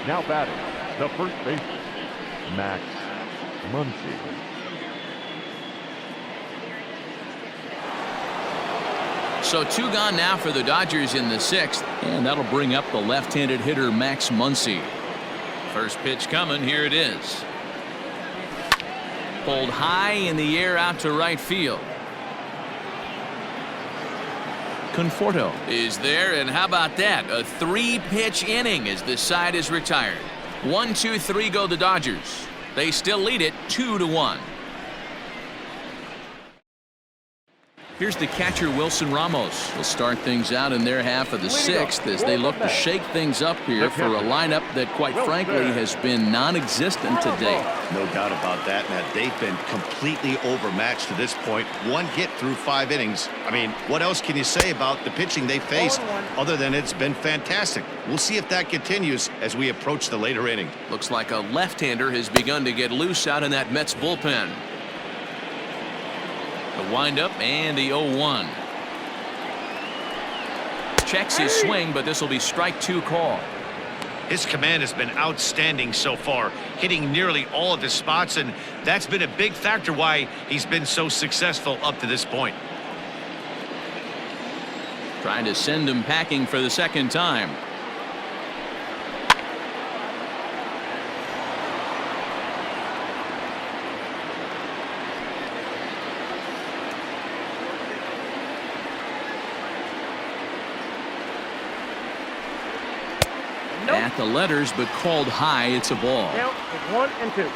Now batting, the first baseman, Max Muncy. So 2 gone now for the Dodgers in the 6th, and that'll bring up the left-handed hitter Max Muncy. First pitch coming, here it is. Pulled high in the air out to right field. Conforto is there, and how about that? A 3-pitch inning as this side is retired. 1, 2, 3 go the Dodgers. They still lead it 2-1. Here's the catcher Wilson Ramos. Will start things out in their half of the 6th as they look to shake things up here for a lineup that quite frankly has been non-existent to date. No doubt about that, Matt. They've been completely overmatched to this point. 1 hit through 5 innings. I mean, what else can you say about the pitching they faced other than it's been fantastic? We'll see if that continues as we approach the later inning. Looks like a left-hander has begun to get loose out in that Mets bullpen. The windup and the 0-1. Checks his swing, but this will be strike 2 call. His command has been outstanding so far, hitting nearly all of his spots, and that's been a big factor why he's been so successful up to this point. Trying to send him packing for the 2nd time. At the letters, but called high. It's a ball. Count is 1 and 2.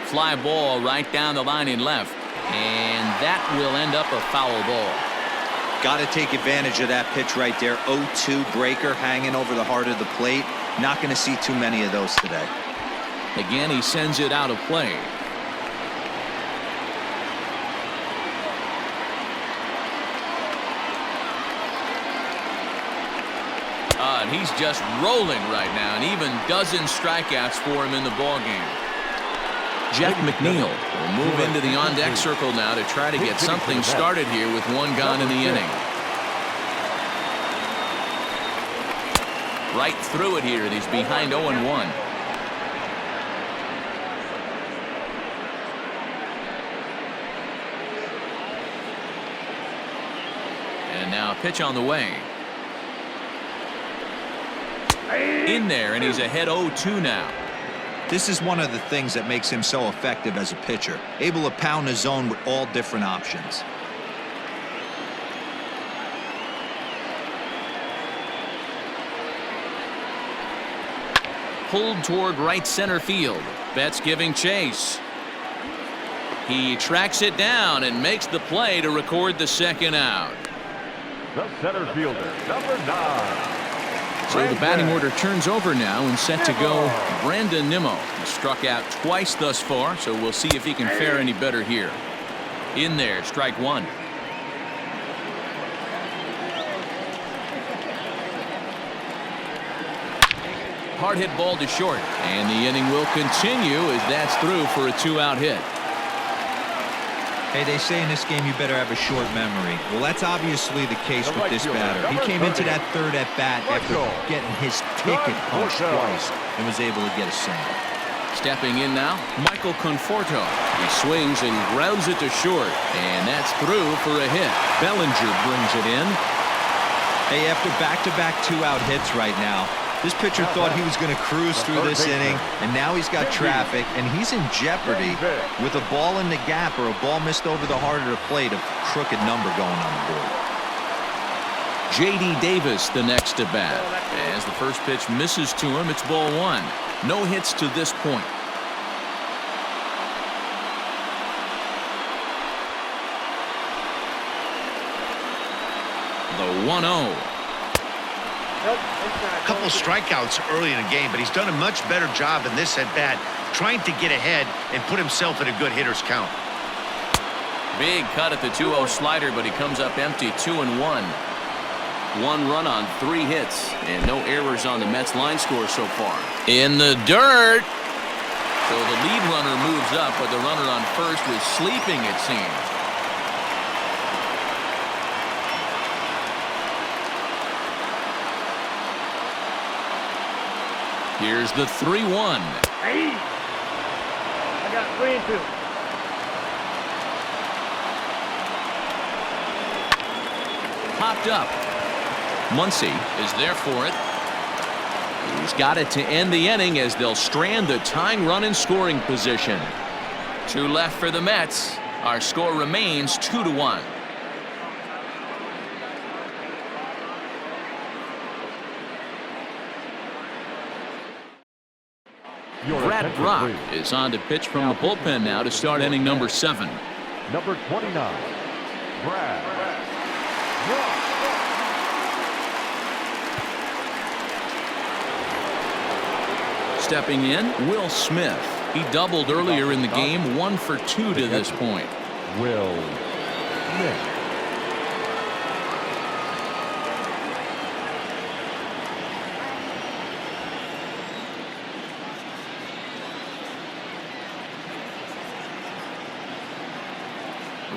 Fly ball right down the line in left, and that will end up a foul ball. Got to take advantage of that pitch right there. 0-2 breaker hanging over the heart of the plate. Not going to see too many of those today. Again, he sends it out of play. And he's just rolling right now, and even dozens strikeouts for him in the ball game. Jeff Mcneil will move into the on-deck circle now to try to get something started here with 1 gone in the inning. Right through it here, and he's behind 0-1. And now a pitch on the way. In there, and he's ahead 0-2 now. This is one of the things that makes him so effective as a pitcher, able to pound the zone with all different options. Pulled toward right center field. Betts giving chase. He tracks it down and makes the play to record the 2nd out. The center fielder, number 9. So the batting order turns over now and set to go Brandon Nimmo. He struck out twice thus far, so we'll see if he can fare any better here. In there, strike 1. Hard hit ball to short, and the inning will continue as that's through for a 2-out hit. Hey, they say in this game you better have a short memory. Well, that's obviously the case with this batter. He came into that 3rd at bat after getting his ticket punched twice and was able to get a single. Stepping in now, Michael Conforto. He swings and grounds it to short, and that's through for a hit. Bellinger brings it in. Hey, after back-to-back 2-out hits right now, this pitcher thought he was going to cruise through this inning, and now he's got traffic, and he's in jeopardy with a ball in the gap or a ball missed over the heart of the plate, a crooked number going on the board. J.D. Davis the next to bat. As the first pitch misses to him, it's ball 1. No hits to this point. The 1-0. A couple strikeouts early in the game, but he's done a much better job in this at-bat trying to get ahead and put himself in a good hitter's count. Big cut at the 2-0 slider, but he comes up empty. 2-1. 1 run on 3 hits, and no errors on the Mets line score so far. In the dirt. So the lead runner moves up, but the runner on first was sleeping, it seems. Here's the 3-1. Hey, I got 3-2. Popped up. Muncy is there for it. He's got it to end the inning as they'll strand the tying run in scoring position. 2 left for the Mets. Our score remains 2-1. Brad Brock is on to pitch from the bullpen now to start inning number 7. Number 29, Brad Brock. Stepping in, Will Smith. He doubled earlier in the game, 1 for 2 to this point. Will Smith.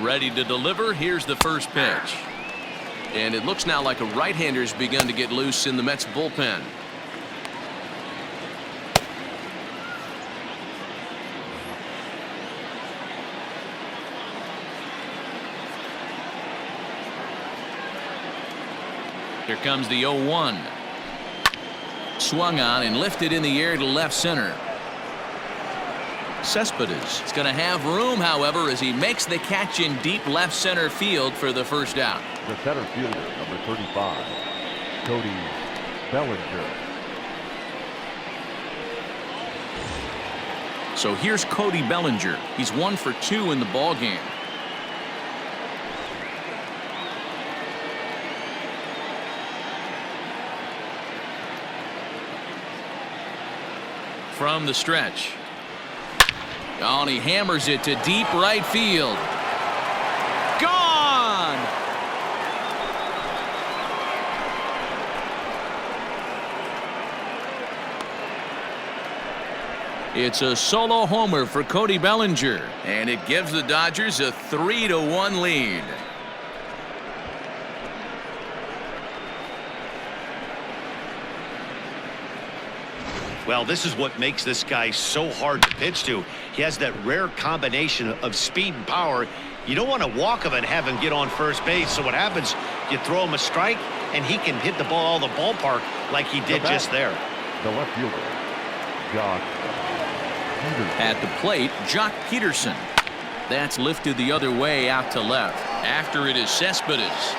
Ready to deliver. Here's the first pitch. And it looks now like a right-hander's begun to get loose in the Mets bullpen. Here comes the 0-1. Swung on and lifted in the air to left center. Cespedes is going to have room, however, as he makes the catch in deep left center field for the first out. The center fielder, number 35, Cody Bellinger. So here's Cody Bellinger. He's 1 for 2 in the ball game. From the stretch. Oh, and he hammers it to deep right field. Gone! It's a solo homer for Cody Bellinger, and it gives the Dodgers a 3-1 lead. Well, this is what makes this guy so hard to pitch to. He has that rare combination of speed and power. You don't want to walk him and have him get on first base. So what happens, you throw him a strike, and he can hit the ball all the ballpark like he did just there. The left fielder, Jock Peterson. At the plate, Jock Peterson. That's lifted the other way out to left. After it is Cespedes.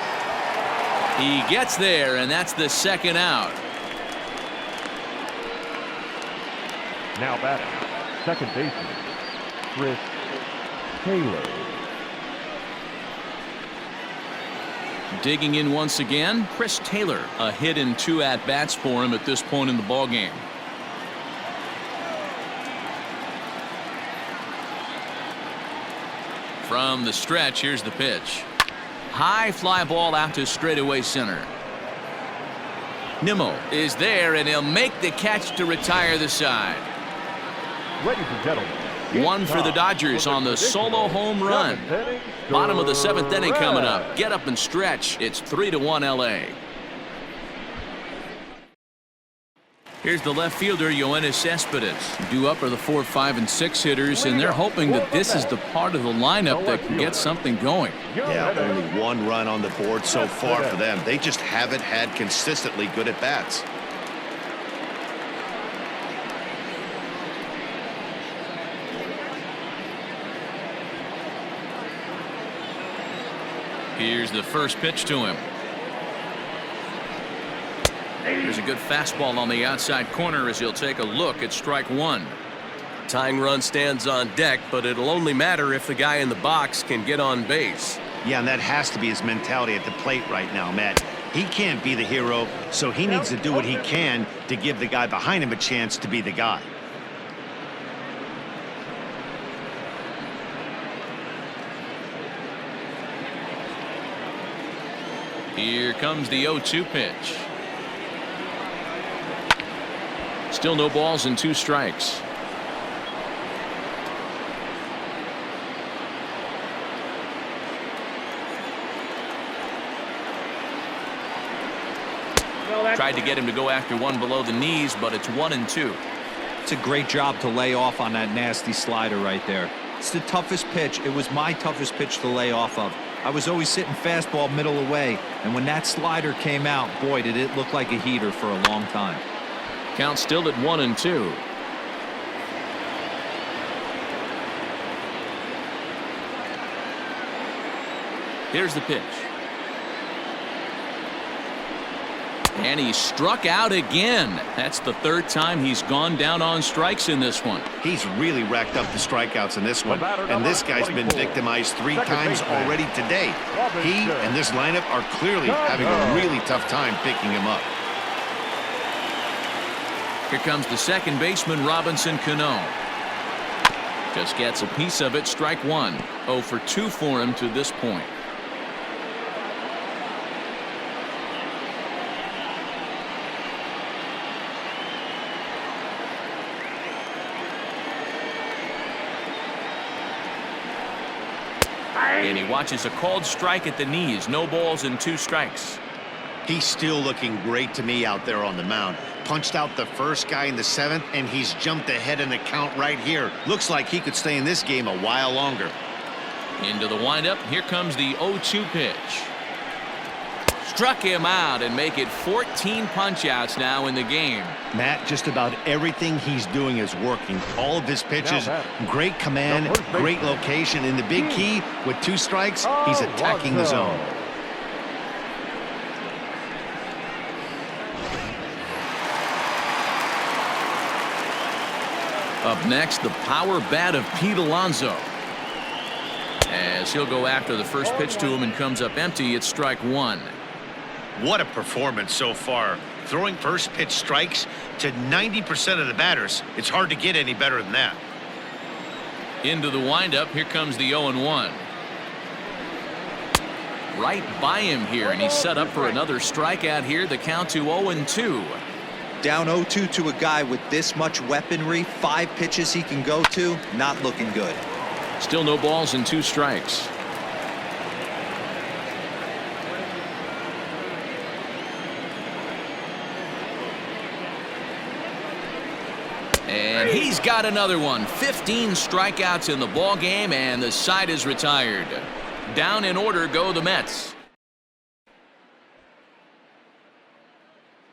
He gets there, and that's the second out. Now batting, second baseman, Chris Taylor. Digging in once again, Chris Taylor. A hit and 2 at-bats for him at this point in the ballgame. From the stretch, here's the pitch. High fly ball out to straightaway center. Nimmo is there, and he'll make the catch to retire the side. Ladies and gentlemen, 1 for the Dodgers on the solo home run. Bottom of the 7th inning coming up. Get up and stretch. It's 3-1 LA. Here's the left fielder, Yoenis Cespedes. Due up are the 4, 5, and 6 hitters, and they're hoping that this is the part of the lineup that can get something going. Yeah, only 1 run on the board so far for them. They just haven't had consistently good at-bats. Here's the first pitch to him. There's a good fastball on the outside corner as he'll take a look at strike 1. Tying run stands on deck, but it'll only matter if the guy in the box can get on base. Yeah, and that has to be his mentality at the plate right now, Matt. He can't be the hero, so he needs to do what he can to give the guy behind him a chance to be the guy. Here comes the 0-2 pitch. Still no balls and 2 strikes. Tried to get him to go after one below the knees, but it's 1-2. It's a great job to lay off on that nasty slider right there. It's the toughest pitch. It was my toughest pitch to lay off of. I was always sitting fastball middle away, and when that slider came out, boy, did it look like a heater for a long time. Count still at 1-2. Here's the pitch. And he struck out again. That's the third time he's gone down on strikes in this one. He's really racked up the strikeouts in this one. And this guy's been victimized 3 times already today. He and this lineup are clearly having a really tough time picking him up. Here comes the second baseman, Robinson Cano. Just gets a piece of it, strike one. 0 for 2 for him to this point. And he watches a called strike at the knees. No balls and 2 strikes. He's still looking great to me out there on the mound. Punched out the first guy in the 7th, and he's jumped ahead in the count right here. Looks like he could stay in this game a while longer. Into the windup. Here comes the 0-2 pitch. Struck him out and make it 14 punch-outs now in the game. Matt, just about everything he's doing is working. All of his pitches, great command, great location. In the big key, with 2 strikes, he's attacking the zone. Up next, the power bat of Pete Alonso. As he'll go after the first pitch to him and comes up empty, it's strike 1. What a performance so far. Throwing first pitch strikes to 90% of the batters. It's hard to get any better than that. Into the windup. Here comes the 0-1. Right by him here, and he's set up for another strikeout here. The count to 0-2. Down 0-2 to a guy with this much weaponry, 5 pitches he can go to, not looking good. Still no balls and 2 strikes. And he's got another one. 15 strikeouts in the ball game, and the side is retired. Down in order go the Mets.